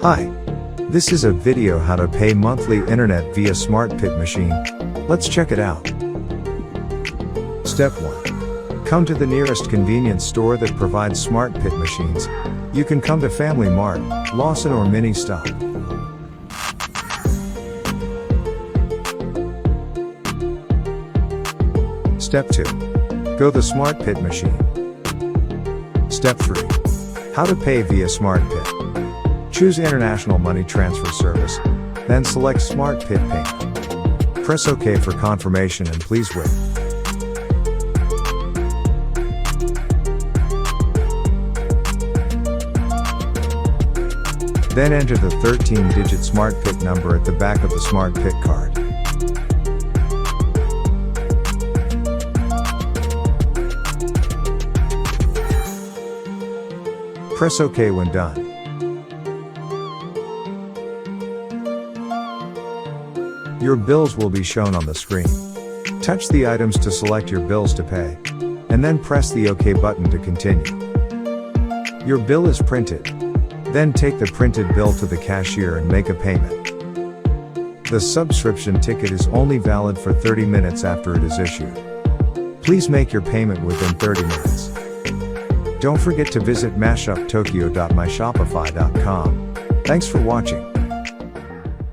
Hi. This is a video how to pay monthly internet via Smartpit machine. Let's check it out. Step 1. Come to the nearest convenience store that provides Smartpit machines. You can come to Family Mart, Lawson or Mini Stop. Step 2. Go the Smartpit machine. Step 3. How to pay via Smartpit. Choose International Money Transfer Service, then select Smartpit Payment. Press OK for confirmation and please wait. Then enter the 13-digit Smartpit number at the back of the Smartpit card. Press OK when done. Your bills will be shown on the screen. Touch the items to select your bills to pay, and then press the OK button to continue. Your bill is printed. Then take the printed bill to the cashier and make a payment. The subscription ticket is only valid for 30 minutes after it is issued. Please make your payment within 30 minutes. Don't forget to visit mashuptokyo.myshopify.com. Thanks for watching.